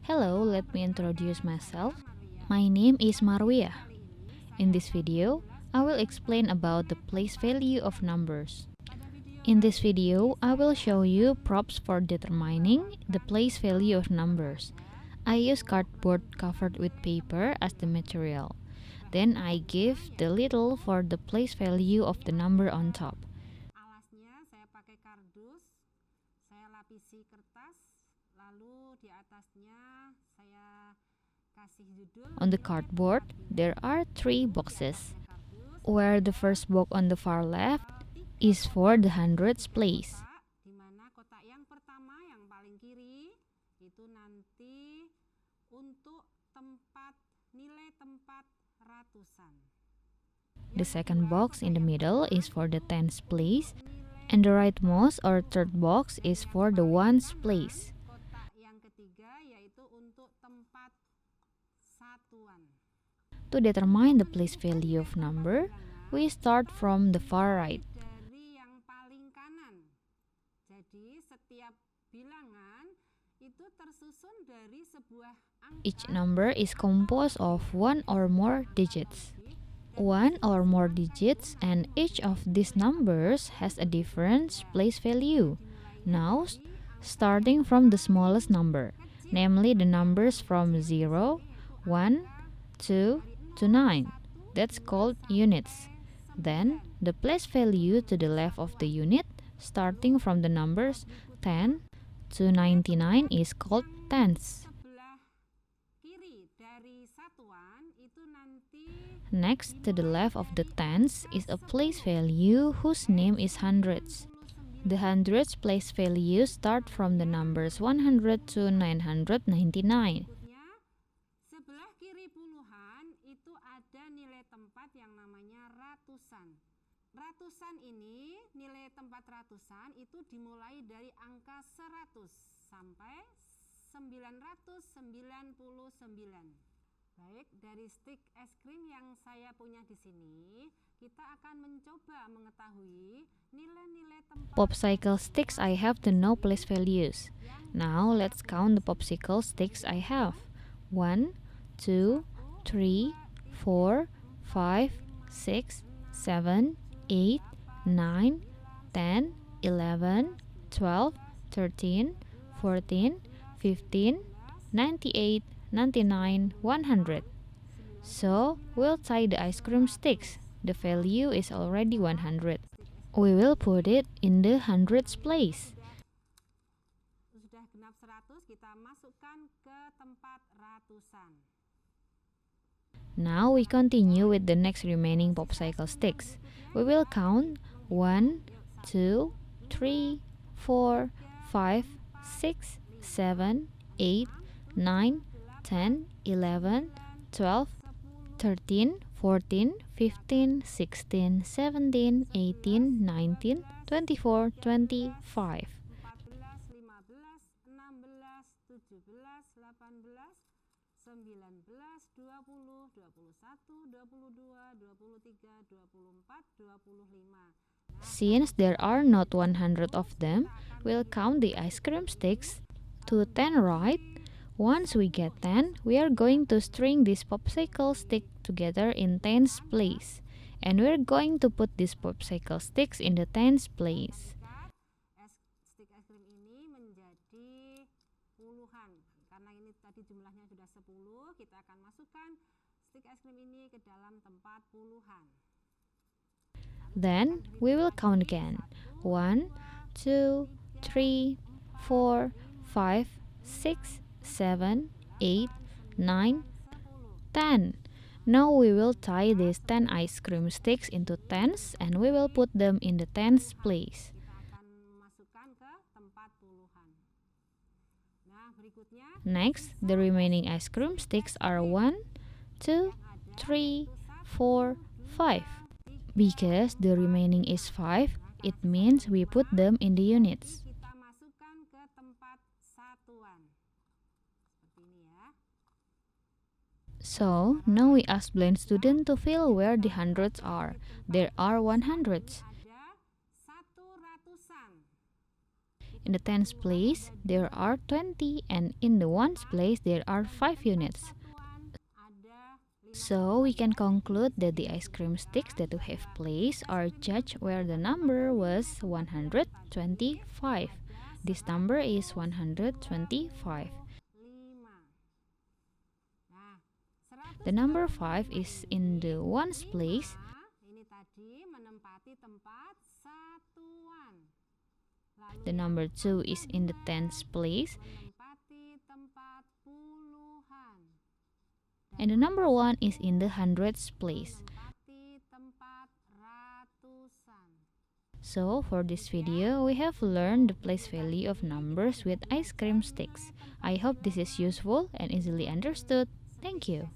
Hello, let me introduce myself. My name is Marwiyah. In this video, I will explain about the place value of numbers. In this video, I will show you props for determining the place value of numbers. I use cardboard covered with paper as the material. Then I give the label for the place value of the number on top. Alasnya saya pakai kardus, saya lapisi kertas, lalu di atasnya saya kasih judul. On the cardboard, there are 3 boxes, where the first box on the far left is for the hundreds place. Di mana kotak yang pertama yang paling kiri itu nanti untuk nilai tempat ratusan. The second box in the middle is for the tens place, and the rightmost or third box is for the ones place. Kotak yang ketiga yaitu untuk tempat satuan. To determine the place value of number, we start from the far right. Dari yang paling kanan. Jadi setiap bilangan itu tersusun dari sebuah angka. Each number is composed of one or more digits. One or more digits, and each of these numbers has a different place value. Now, starting from the smallest number, namely the numbers from 0, 1, 2 to 9. That's called units. Then, the place value to the left of the unit, starting from the numbers 10 to 99 is called tens. Sebelah kiri dari satuan itu nanti Next to the left of the tens is a place value whose name is hundreds. The hundreds place value start from the numbers 100 to 999. sebelah kiri puluhan itu ada nilai tempat yang namanya ratusan. Ratusan ini, nilai tempat ratusan itu dimulai dari angka 100 sampai 999. Baik, dari stick es krim yang saya punya di sini, kita akan mencoba mengetahui nilai-nilai tempat Popsicle sticks I have to know place values. Now let's count the popsicle sticks I have. 1, 2, 3, 4, 5, 6, 7, 8, 9, 10, 11, 12, 13, 14, 15, 98, 99, 100. So, we'll tie the ice cream sticks. The value is already 100. We will put it in the hundreds place. sudah genap 100, kita masukkan ke tempat ratusan. Now we continue with the next remaining popsicle sticks. We will count 1, 2, 3, 4, 5, 6, 7, 8, 9, 10, 11, 12, 13, 14, 15, 16, 17, 18, 19, 24, 25. 14, 15, 16, 17, 18, 19, 20, 21, 22, 23, 24, 25. Since there are not 100 of them, we'll count the ice cream sticks to 10 right. Once we get 10, we are going to string this popsicle stick together in tens place. And we're going to put these popsicle sticks in the tens place. Stick es krim ini menjadi puluhan. Karena ini tadi jumlahnya sudah 10, kita akan masukkan stick es krim ini ke dalam tempat puluhan. Then, we will count again. 1, 2, 3, 4, 5, 6, 7, 8, 9, 10. Now we will tie these 10 ice cream sticks into tens and we will put them in the tens place. Kita akan masukkan ke tempat puluhan. Nah, berikutnya Next, the remaining ice cream sticks are 1, 2, 3, 4, 5. Because the remaining is 5, it means we put them in the units. kita masukkan ke tempat satuan. Seperti ini ya. So, now we ask blind student to fill where the hundreds are. There are 100s. Ada 100-an. In the tens place, there are 20, and in the ones place, there are 5 units. So we can conclude that the ice cream sticks that we have placed are judged where the number was 125. This number is 125. The number 5 is in the ones place. Ini tadi menempati tempat satuan. The number 2 is in the tens place. Menempati tempat puluhan. And the number 1 is in the hundreds place. Menempati tempat ratusan. So for this video, we have learned the place value of numbers with ice cream sticks. I hope this is useful and easily understood. Thank you.